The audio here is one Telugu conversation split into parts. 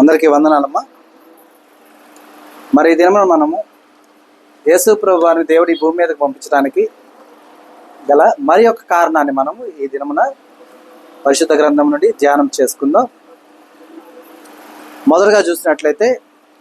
అందరికీ వందనాలమ్మా. మరి ఈ దినమున మనము యేసు ప్రభు వారిని దేవుడి భూమి మీదకి పంపించడానికి గల మరి ఒక కారణాన్ని మనము ఈ దినమున పరిశుద్ధ గ్రంథం నుండి ధ్యానం చేసుకుందాం. మొదటగా చూసినట్లయితే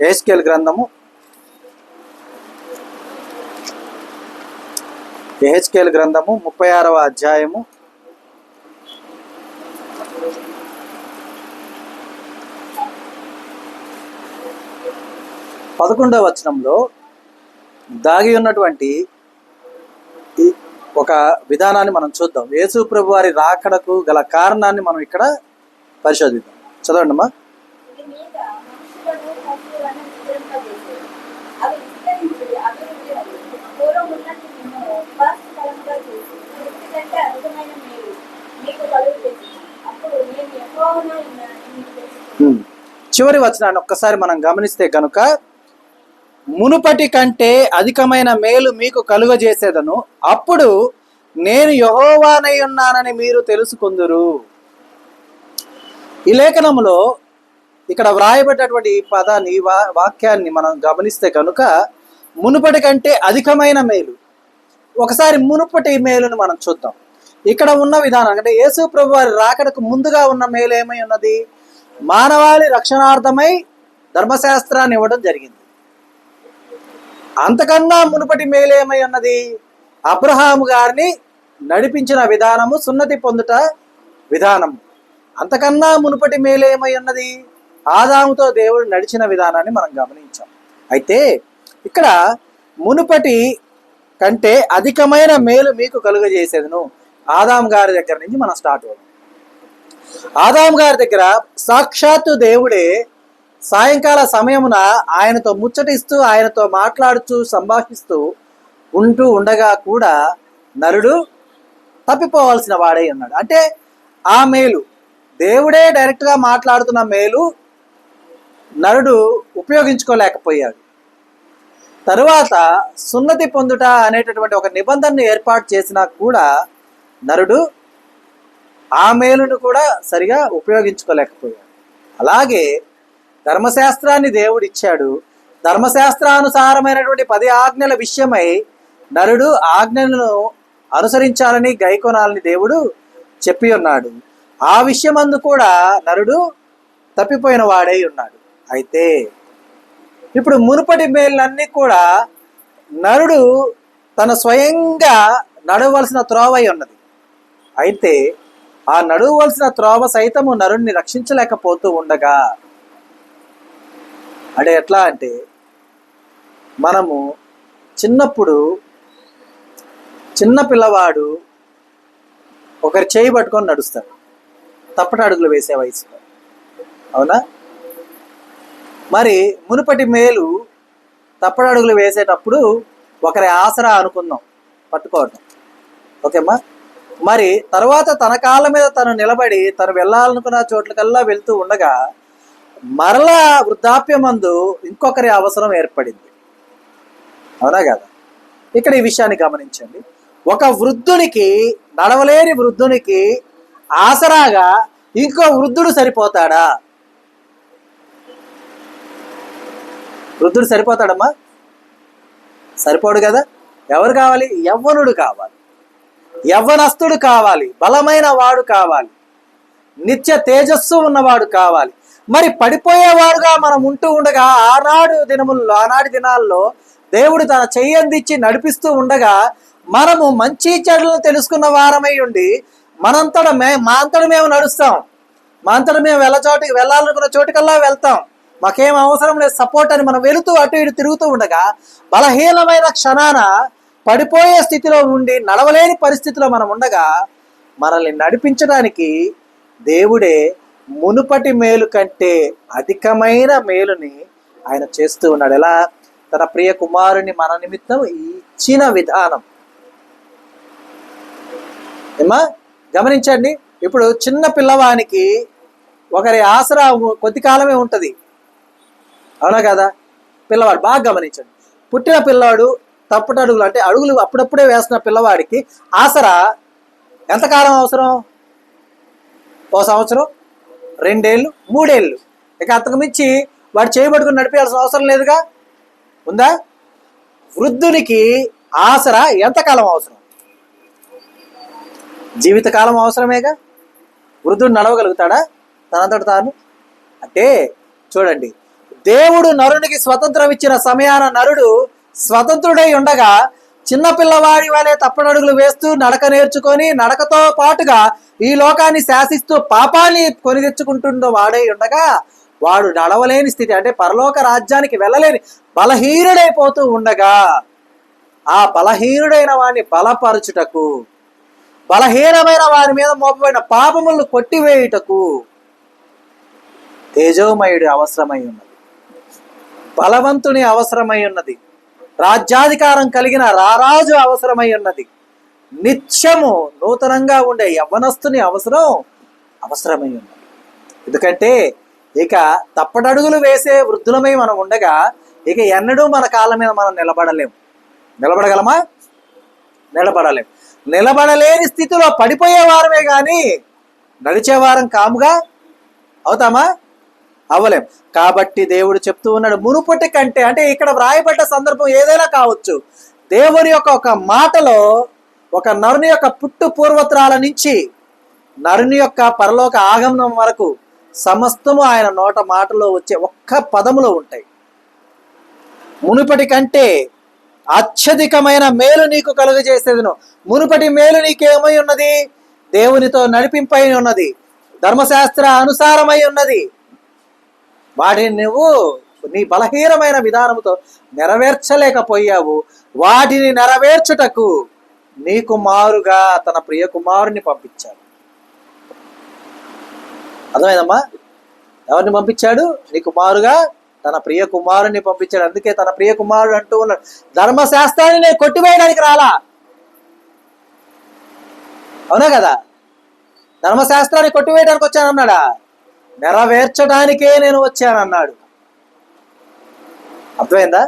యెహెజ్కేలు గ్రంథము 36వ అధ్యాయము 11వ వచనంలో దాగి ఉన్నటువంటి ఒక విధానాన్ని మనం చూద్దాం. యేసు ప్రభు వారి రాకడకు గల కారణాన్ని మనం ఇక్కడ పరిశోధిద్దాం. చదవండి అమ్మా. చివరి వచనాన్ని ఒక్కసారి మనం గమనిస్తే కనుక, మునుపటి కంటే అధికమైన మేలు మీకు కలుగజేసేదను, అప్పుడు నేను యెహోవానై ఉన్నానని మీరు తెలుసుకుందురు. ఈ లేఖనంలో ఇక్కడ వ్రాయబడ్డటువంటి ఈ పదాన్ని, వాక్యాన్ని మనం గమనిస్తే కనుక, మునుపటి కంటే అధికమైన మేలు. ఒకసారి మునుపటి మేలును మనం చూద్దాం. ఇక్కడ ఉన్న విధానం అంటే యేసు ప్రభు వారి రాకడకు ముందుగా ఉన్న మేలు ఏమై ఉన్నది? మానవాళి రక్షణార్థమై ధర్మశాస్త్రాన్ని ఇవ్వడం జరిగింది. అంతకన్నా మునుపటి మేలేమై ఉన్నది? అబ్రహాము గారిని నడిపించిన విధానము, సున్నతి పొందుట విధానము. అంతకన్నా మునుపటి మేలేమై ఉన్నది? ఆదాముతో దేవుడు నడిచిన విధానాన్ని మనం గమనించాం. అయితే ఇక్కడ మునుపటి కంటే అధికమైన మేలు మీకు కలుగజేసేదను. ఆదాము గారి దగ్గర నుంచి మనం స్టార్ట్ అవుతాం. ఆదాము గారి దగ్గర సాక్షాత్తు దేవుడే సాయంకాల సమయమున ఆయనతో ముచ్చటిస్తూ, ఆయనతో మాట్లాడుతూ, సంభాషిస్తూ ఉండగా కూడా నరుడు తప్పిపోవాల్సిన వాడై ఉన్నాడు. అంటే ఆ మేలు, దేవుడే డైరెక్ట్గా మాట్లాడుతున్న మేలు నరుడు ఉపయోగించుకోలేకపోయాడు. తరువాత సున్నతి పొందుట అనేటటువంటి ఒక నిబంధనను ఏర్పాటు చేసినా కూడా నరుడు ఆ మేలును కూడా సరిగా ఉపయోగించుకోలేకపోయాడు. అలాగే ధర్మశాస్త్రాన్ని దేవుడు ఇచ్చాడు. ధర్మశాస్త్రానుసారమైనటువంటి 10 ఆజ్ఞల విషయమై నరుడు ఆజ్ఞలను అనుసరించాలని, గైకొనాలని దేవుడు చెప్పి ఉన్నాడు. ఆ విషయమందు కూడా నరుడు తప్పిపోయిన వాడై ఉన్నాడు. అయితే ఇప్పుడు మునుపటి మేలులన్నీ కూడా నరుడు తన స్వయంగా నడవలసిన త్రోవై ఉన్నది. అయితే ఆ నడవలసిన త్రోవ సైతము నరుడిని రక్షించలేకపోతూ ఉండగా, అంటే ఎట్లా అంటే, మనము చిన్నప్పుడు చిన్న పిల్లవాడు ఒకరి చేయి పట్టుకొని నడుస్తాడు, తప్పట అడుగులు వేసే వయసులో, అవునా? మరి మునుపటి మేలు తప్పట అడుగులు వేసేటప్పుడు ఒకరి ఆసరా అనుకుందాం, పట్టుకోవటం, ఓకేమ్మా. మరి తర్వాత తన కాళ్ళ మీద తను నిలబడి తను వెళ్ళాలనుకున్న చోట్లకల్లా వెళ్తూ ఉండగా మరలా వృద్ధాప్యమందు ఇంకొకరి అవసరం ఏర్పడింది, అవునా కదా? ఇక్కడ ఈ విషయాన్ని గమనించండి. ఒక వృద్ధునికి, నడవలేని వృద్ధునికి ఆసరాగా ఇంకో వృద్ధుడు సరిపోతాడా? వృద్ధుడు సరిపోతాడమ్మా? సరిపోడు కదా. ఎవరు కావాలి? యవ్వనుడు కావాలి, యవ్వనస్తుడు కావాలి, బలమైన వాడు కావాలి, నిత్య తేజస్సు ఉన్నవాడు కావాలి. మరి పడిపోయేవాడుగా మనం ఉంటూ ఉండగా, ఆనాటి దినాల్లో దేవుడు తన చెయ్యందిచ్చి నడిపిస్తూ ఉండగా, మనము మంచి చెడులను తెలుసుకున్న వారమై ఉండి మా అంతట మేము నడుస్తాం, మా అంతట మేము వెళ్ళాలనుకున్న చోటుకల్లా వెళ్తాం, మాకేం అవసరం లేదు సపోర్ట్ అని మనం వెళుతూ అటు ఇటు తిరుగుతూ ఉండగా, బలహీనమైన క్షణాన పడిపోయే స్థితిలో ఉండి నడవలేని పరిస్థితిలో మనం ఉండగా, మనల్ని నడిపించడానికి దేవుడే మునుపటి మేలు కంటే అధికమైన మేలుని ఆయన చేస్తూ ఉన్నాడు. ఎలా? తన ప్రియ కుమారుని మన నిమిత్తం ఇచ్చిన విధానం. ఏమా గమనించండి. ఇప్పుడు చిన్న పిల్లవానికి ఒకరి ఆసరా కొద్ది కాలమే ఉంటుంది, అవునా కదా? పిల్లవాడు బాగా గమనించండి. పుట్టిన పిల్లవాడు తప్పటి అడుగులు, అంటే అడుగులు అప్పుడప్పుడే వేస్తున్న పిల్లవాడికి ఆసరా ఎంతకాలం అవసరం? 1 సంవత్సరం, 2 ఏళ్ళు, 3 ఏళ్ళు. ఇక అంతకు మించి వాడు చేయబడుకుని నడిపేయాల్సిన అవసరం లేదుగా. ఉందా? వృద్ధునికి ఆసరా ఎంతకాలం అవసరం? జీవితకాలం అవసరమేగా. వృద్ధుడు నడవగలుగుతాడా తనంతట తాను? అంటే చూడండి, దేవుడు నరునికి స్వతంత్రం ఇచ్చిన సమయాన నరుడు స్వతంత్రుడై ఉండగా చిన్నపిల్లవాడి వలె తప్పనడుగులు వేస్తూ నడక నేర్చుకొని నడకతో పాటుగా ఈ లోకాన్ని శాసిస్తూ పాపాన్ని కొని తెచ్చుకుంటుండో వాడై ఉండగా వాడు నడవలేని స్థితి, అంటే పరలోక రాజ్యానికి వెళ్ళలేని బలహీనుడైపోతూ ఉండగా ఆ బలహీనుడైన వాడిని బలపరచుటకు, బలహీనమైన వారి మీద మోపబడిన పాపములను కొట్టివేయుటకు తేజోమయుడి అవసరమై ఉన్నది, బలవంతుని అవసరమై ఉన్నది, రాజ్యాధికారం కలిగిన రారాజు అవసరమై ఉన్నది, నిత్యము నూతనంగా ఉండే యవ్వనస్తుని అవసరమై ఉన్నది. ఎందుకంటే ఇక తప్పటడుగులు వేసే వృద్ధులమై మనం ఉండగా ఇక ఎన్నడూ మన కాళ్ళ మీద మనం నిలబడలేము. నిలబడగలమా? నిలబడలేం. నిలబడలేని స్థితిలో పడిపోయేవారమే కానీ నడిచేవారం కాముగా అవుతామా? అవ్వలేం. కాబట్టి దేవుడు చెప్తూ ఉన్నాడు, మునుపటి కంటే, అంటే ఇక్కడ వ్రాయబడ్డ సందర్భం ఏదైనా కావచ్చు, దేవుని యొక్క ఒక మాటలో ఒక నరుని యొక్క పుట్టు పూర్వత్రాల నుంచి నరుని యొక్క పరలోక ఆగమనం వరకు సమస్తము ఆయన నోట మాటలో వచ్చే ఒక్క పదములో ఉంటాయి. మునుపటి కంటే అత్యధికమైన మేలు నీకు కలుగజేసేదను. మునుపటి మేలు నీకేమై ఉన్నది? దేవునితో నడిపింపై ఉన్నది, ధర్మశాస్త్ర అనుసారమై ఉన్నది. వాటిని నువ్వు నీ బలహీనమైన విధానంతో నెరవేర్చలేకపోయావు. వాటిని నెరవేర్చుటకు నీ కుమారుగా తన ప్రియ కుమారుని పంపించాడు. అర్థమైందమ్మా? ఎవరిని పంపించాడు? నీ కుమారుగా తన ప్రియ కుమారుని పంపించాడు. అందుకే తన ప్రియ కుమారుడు అంటూ ఉన్నాడు, ధర్మశాస్త్రాన్ని నేను కొట్టివేయడానికి రాలా. అవునా కదా? ధర్మశాస్త్రాన్ని కొట్టివేయడానికి వచ్చానన్నాడా? నెరవేర్చడానికే నేను వచ్చానన్నాడు. అర్థమైందా?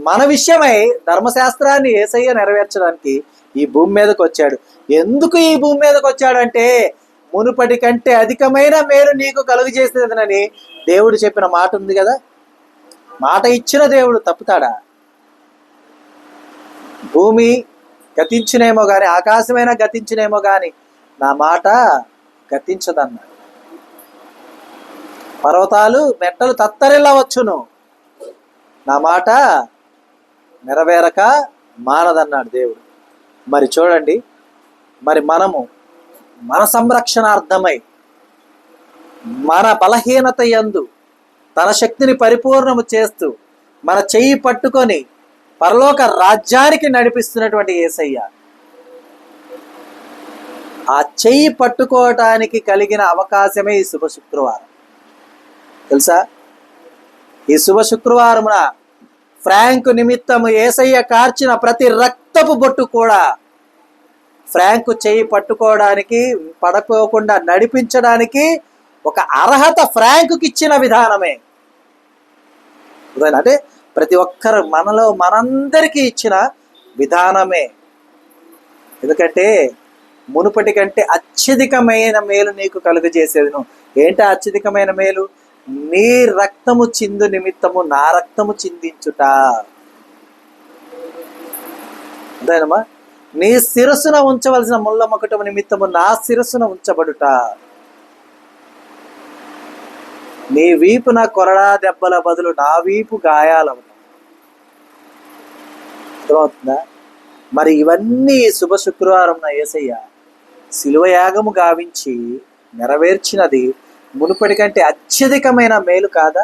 మన విషయమై ధర్మశాస్త్రాన్ని యేసయ్య నెరవేర్చడానికి ఈ భూమి మీదకి వచ్చాడు. ఎందుకు ఈ భూమి మీదకి వచ్చాడంటే మునుపటి కంటే అధికమైన మేలు నీకు కలుగు చేసేదనని దేవుడు చెప్పిన మాట ఉంది కదా. మాట ఇచ్చిన దేవుడు తప్పుతాడా? భూమి గతించినేమో గాని, ఆకాశమైనా గతించినేమో గాని నా మాట గతించదన్నాడు. పర్వతాలు మెట్టలు తత్తరిల్లవచ్చును, నా మాట నెరవేరక మానదన్నాడు దేవుడు. మరి చూడండి, మరి మనము మన సంరక్షణార్థమై మన బలహీనత యందు తన శక్తిని పరిపూర్ణము చేస్తూ మన చెయ్యి పట్టుకొని పరలోక రాజ్యానికి నడిపిస్తున్నటువంటి యేసయ్య, ఆ చెయ్యి పట్టుకోవటానికి కలిగిన అవకాశమే ఈ శుభ శుక్రవారం. తెలుసా? ఈ శుభ శుక్రవారమున ఫ్రాంక్ నిమిత్తము యేసయ్య కార్చిన ప్రతి రక్తపు బొట్టు కూడా ఫ్రాంక్ చెయ్యి పట్టుకోవడానికి, పడుకోకుండా నడిపించడానికి ఒక అర్హత ఫ్రాంక్కి ఇచ్చిన విధానమే. అంటే ప్రతి ఒక్కరు మనలో మనందరికీ ఇచ్చిన విధానమే. ఎందుకంటే మునుపటి కంటే అత్యధికమైన మేలు నీకు కలుగజేసేది. ఏంటి అత్యధికమైన మేలు? నీ రక్తము చిందు నిమిత్తము నా రక్తము చిందించుట. అదేనమ్మా? నీ శిరస్సున ఉంచవలసిన ముళ్ళ మకుటము నిమిత్తము నా శిరస్సున ఉంచబడుట. నీ వీపున కొరడా దెబ్బల బదులు నా వీపు గాయాలవుతాం. అర్థమవుతుందా? మరి ఇవన్నీ శుభ శుక్రవారం నా యేసయ్య శిలువ యాగము గావించి నెరవేర్చినది మునుపటి కంటే అత్యధికమైన మేలు కాదా?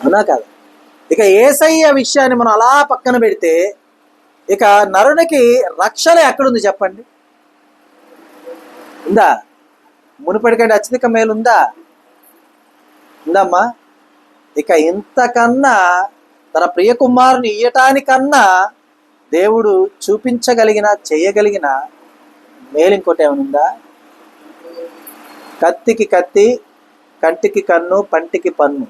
అవునా కాదా? ఇక యేసయ్య విషయాన్ని మనం అలా పక్కన పెడితే ఇక నరునికి రక్షణ ఎక్కడుంది చెప్పండి? ఉందా? మునుపటి కంటే అత్యధిక మేలు ఉందా? ఉందమ్మా? ఇక ఇంతకన్నా తన ప్రియ కుమారుని ఇయ్యటానికన్నా దేవుడు చూపించగలిగిన, చేయగలిగిన మేలు ఇంకోటి ఏమైనా ఉందా? కత్తికి కత్తి, కంటికి కన్ను, పంటికి పన్ను.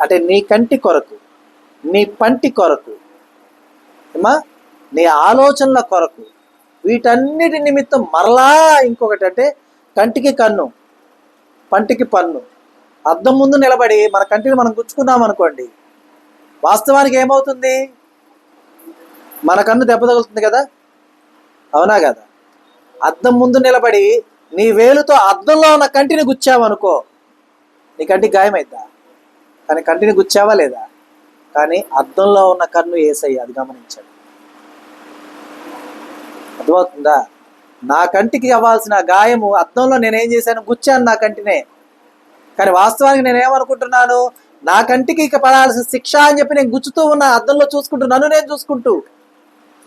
అంటే నీ కంటి కొరకు, నీ పంటి కొరకు, ఏమా నీ ఆలోచనల కొరకు, వీటన్నిటి నిమిత్తం మరలా ఇంకొకటి అంటే కంటికి కన్ను, పంటికి పన్ను. అద్దం ముందు నిలబడి మన కంటిని మనం గుచ్చుకున్నాం అనుకోండి, వాస్తవానికి ఏమవుతుంది? మన కన్ను దెబ్బ తగులుతుంది కదా, అవునా కదా? అద్దం ముందు నిలబడి నీ వేలుతో అద్దంలో ఉన్న కంటిని గుచ్చావనుకో, నీ కంటికి గాయమైద్దా? కానీ కంటిని గుచ్చావా లేదా? కానీ అద్దంలో ఉన్న కన్ను యేసయ్య, అది గమనించాడు. అర్థమవుతుందా? నా కంటికి అవ్వాల్సిన గాయము అద్దంలో నేనేం చేశాను? గుచ్చాను నా కంటినే. కానీ వాస్తవానికి నేనేమనుకుంటున్నాను? నా కంటికి ఇక పడాల్సిన శిక్ష అని చెప్పి నేను గుచ్చుతూ ఉన్న అద్దంలో చూసుకుంటూ, నన్ను నేను చూసుకుంటూ.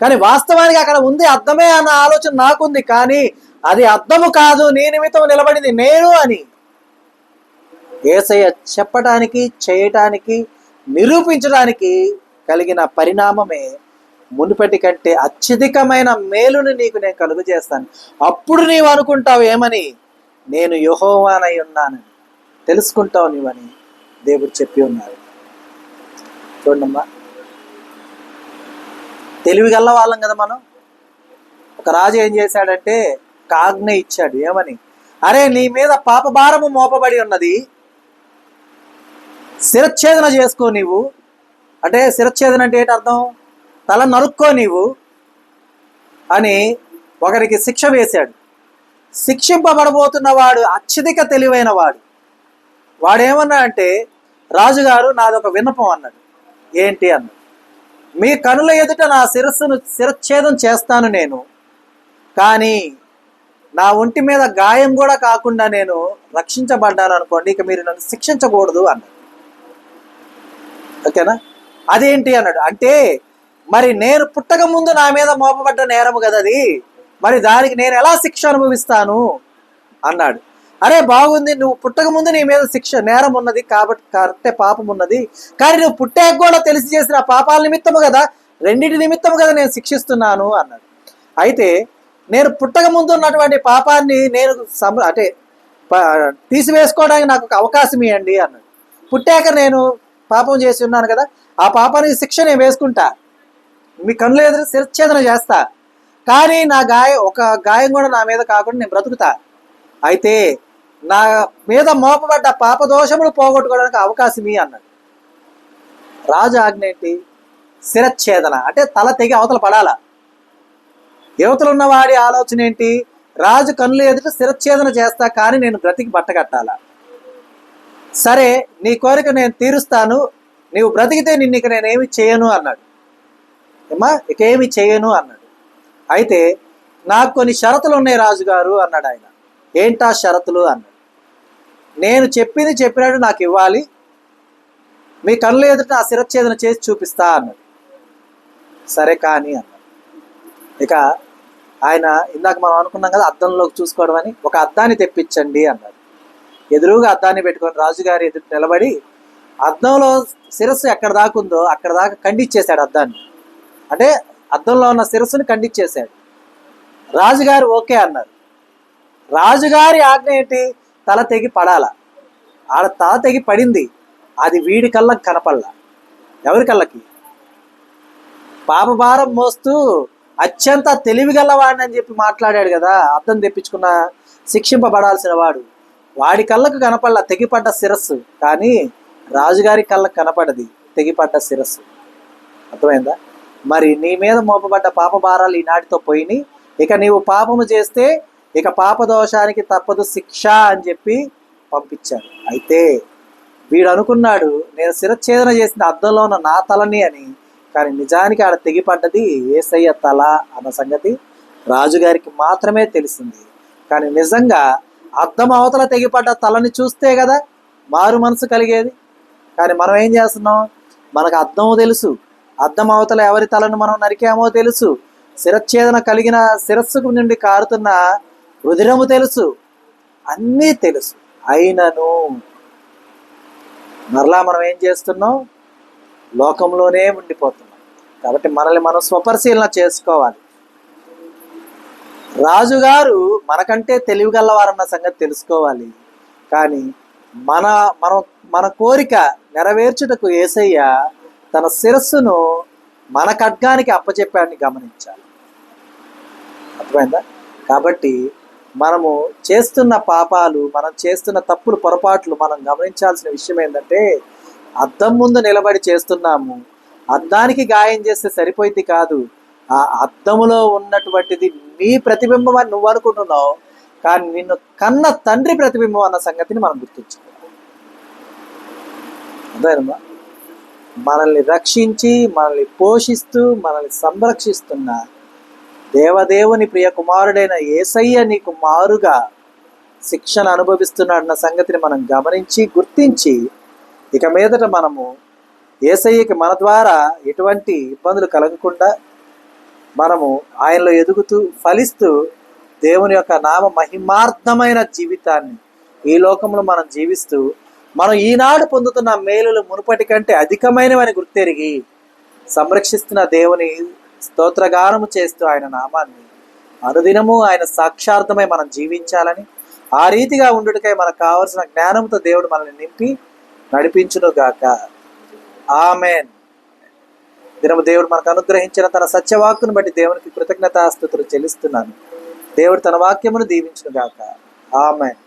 కానీ వాస్తవానికి అక్కడ ఉంది అద్దమే అన్న ఆలోచన నాకుంది. కానీ అది అద్దము కాదు, నీ నిమిత్తం నిలబడింది నేను అని యేసయ్య చెప్పటానికి, చేయటానికి, నిరూపించడానికి కలిగిన పరిణామమే మునుపటి కంటే అత్యధికమైన మేలుని నీకు నేను కలుగు చేస్తాను. అప్పుడు నీవు అనుకుంటావు ఏమని? నేను యెహోవానై ఉన్నానని తెలుసుకుంటావు నీవని దేవుడు చెప్పి ఉన్నారు. చూడమ్మా, తెలివిగల్ల వాళ్ళం కదా మనం. ఒక రాజు ఏం చేశాడంటే ఒక ఆజ్ఞ ఇచ్చాడు. ఏమని? అరే, నీ మీద పాప భారము మోపబడి ఉన్నది, శిరచ్ఛేదన చేసుకో నీవు. అంటే శిరచ్ఛేదన అంటే ఏంటి అర్థం? తల నరుక్కో నీవు అని ఒకరికి శిక్ష వేశాడు. శిక్షింపబడబోతున్న వాడు అత్యధిక తెలివైన వాడు. వాడేమన్నా అంటే, రాజుగారు నాదొక విన్నపం అన్నాడు. ఏంటి అన్నాడు? మీ కనుల ఎదుట నా శిరచ్ఛేదం చేస్తాను నేను, కానీ నా ఒంటి మీద గాయం కూడా కాకుండా నేను రక్షించబడ్డాను అనుకోండి, ఇక మీరు నన్ను శిక్షించకూడదు అన్నాడు. ఓకేనా? అదేంటి అన్నాడు. అంటే మరి నేను పుట్టక ముందు నా మీద మోపబడ్డ నేరము కదా అది, మరి దానికి నేను ఎలా శిక్ష అనుభవిస్తాను అన్నాడు. అరే బాగుంది, నువ్వు పుట్టక ముందు నీ మీద నేరం ఉన్నది కాబట్టి కరెక్టే, పాపం ఉన్నది. కానీ నువ్వు పుట్టాక కూడా తెలిసి చేసిన పాపాల నిమిత్తము కదా, రెండింటి నిమిత్తము కదా నేను శిక్షిస్తున్నాను అన్నాడు. అయితే నేను పుట్టక ముందు ఉన్నటువంటి పాపాన్ని నేను అంటే తీసివేసుకోవడానికి నాకు ఒక అవకాశం ఇవ్వండి అన్నాడు. పుట్టాక నేను పాపం చేసి ఉన్నాను కదా, ఆ పాపానికి శిక్ష నేను వేసుకుంటా, మీ కన్నుల ఎదురు శిరచ్ఛేదన చేస్తా, కానీ నా ఒక గాయం కూడా నా మీద కాకుండా నేను బ్రతుకుతా. అయితే నా మీద మోపబడ్డ పాప దోషములు పోగొట్టుకోవడానికి అవకాశం అన్నాడు. రాజు ఆజ్ఞ ఏంటి? శిరచ్ఛేదన. అంటే తల తెగి అవతల పడాలా. యువతలు ఉన్నవాడి ఆలోచన ఏంటి? రాజు కన్నుల ఎదుట శిరచ్ఛేదన చేస్తా, కానీ నేను బ్రతికి బట్టకట్టాలా. సరే, నీ కోరిక నేను తీరుస్తాను, నీవు బ్రతికితే నిన్ను ఇక నేనేమి చేయను అన్నాడు. ఏమా, ఇక ఏమి చేయను అన్నాడు. అయితే నాకు కొన్ని షరతులు ఉన్నాయి రాజుగారు అన్నాడు ఆయన. ఏంటా షరతులు అన్నాడు. నేను చెప్పింది చెప్పినట్టు నాకు ఇవ్వాలి, మీ కళ్ళు ఎదుట ఆ శిరచ్ఛేదన చేసి చూపిస్తా అన్నాడు. సరే కానీ అన్నాడు. ఇక ఆయన ఇందాక మనం అనుకున్నాం కదా అద్దంలోకి చూసుకోవడం అని, ఒక అద్దాన్ని తెప్పించండి అన్నాడు. ఎదురుగా అద్దాన్ని పెట్టుకొని రాజుగారి ఎదురు నిలబడి అద్దంలో శిరస్సు ఎక్కడ దాకా ఉందో అక్కడ దాకా ఖండించేశాడు అద్దాన్ని. అంటే అద్దంలో ఉన్న శిరస్సుని ఖండించేశాడు. రాజుగారు ఓకే అన్నారు. రాజుగారి ఆజ్ఞ ఏంటి? తల తెగి పడాల. ఆడ తల తెగి పడింది, అది వీడి కళ్ళకి కనపడలా. ఎవరి కళ్ళకి? పాపభారం మోస్తూ అత్యంత తెలివిగలవాడిని అని చెప్పి మాట్లాడాడు కదా, అద్దం తెప్పించుకున్న శిక్షింపబడాల్సిన వాడు. వాడి కళ్ళకు కనపడలా తెగిపడ్డ శిరస్సు, కానీ రాజుగారి కళ్ళకు కనపడది తెగిపడ్డ శిరస్సు. అర్థమైందా? మరి నీ మీద మోపబడ్డ పాప భారాలు ఈనాటితో పోయినాయి. ఇక నీవు పాపము చేస్తే ఇక పాపదోషానికి తప్పదు శిక్ష అని చెప్పి పంపించాడు. అయితే వీడు అనుకున్నాడు నేను శిరచ్ఛేదన చేసిన అద్దంలో ఉన్న నా తలని అని, కానీ నిజానికి ఆడ తెగిపడ్డది యేసయ్య తల అన్న సంగతి రాజుగారికి మాత్రమే తెలిసింది. కానీ నిజంగా అద్దం అవతల తెగిపడ్డ తలని చూస్తే కదా మారు మనసు కలిగేది. కానీ మనం ఏం చేస్తున్నాం? మనకు అద్దము తెలుసు, అద్దం అవతల ఎవరి తలను మనం నరికామో తెలుసు, శిరచ్ఛేదన కలిగిన శిరస్సుకు నుండి కారుతున్న రుధిరము తెలుసు, అన్నీ తెలుసు. అయినను మరలా మనం ఏం చేస్తున్నాం? లోకంలోనే ఉండిపోతున్నాం. కాబట్టి మనల్ని మనం స్వపరిశీలన చేసుకోవాలి. రాజుగారు మనకంటే తెలివిగలవారన్న సంగతి తెలుసుకోవాలి. కానీ మన కోరిక నెరవేర్చుటకు యేసయ్య తన శిరస్సును మన ఖడ్గానికి అప్పచెప్పాడని గమనించాలి. అర్థమైందా? కాబట్టి మనము చేస్తున్న పాపాలు, మనం చేస్తున్న తప్పులు, పొరపాట్లు మనం గమనించాల్సిన విషయం ఏంటంటే, అద్దం ముందు నిలబడి చేస్తున్నాము. అద్దానికి గాయం చేస్తే సరిపోయింది కాదు. ఆ అద్దములో ఉన్నటువంటిది నీ ప్రతిబింబం అని నువ్వు అనుకుంటున్నావు, కానీ నిన్ను కన్న తండ్రి ప్రతిబింబం అన్న సంగతిని మనం గుర్తించాలి. అదేనమ్మా, మనల్ని రక్షించి, మనల్ని పోషిస్తూ, మనల్ని సంరక్షిస్తున్న దేవదేవుని ప్రియ కుమారుడైన యేసయ్య నీకు మారుగా శిక్షను అనుభవిస్తున్నాడన్న సంగతిని మనం గమనించి, గుర్తించి, ఇక మీదట మనము యేసయ్యకి మన ద్వారా ఎటువంటి ఇబ్బందులు కలగకుండా మనము ఆయనలో ఎదుగుతూ, ఫలిస్తూ, దేవుని యొక్క నామ మహిమార్థమైన జీవితాన్ని ఈ లోకంలో మనం జీవిస్తూ, మనం ఈనాడు పొందుతున్న మేలులు మునుపటి కంటే అధికమైనవని గుర్తెరిగి సంరక్షిస్తున్న దేవుని స్తోత్రగానము చేస్తూ ఆయన నామాన్ని అనుదినము ఆయన సాక్షార్థమై మనం జీవించాలని, ఆ రీతిగా ఉండుటకై మనకు కావలసిన జ్ఞానంతో దేవుడు మనల్ని నింపి నడిపించునుగాక. ఆమెన్. దినము దేవుడు మనకు అనుగ్రహించిన తన సత్యవాక్కును బట్టి దేవునికి కృతజ్ఞతాస్తుతులు చెల్లిస్తున్నాను. దేవుడు తన వాక్యమును దీవించునుగాక. ఆమెన్.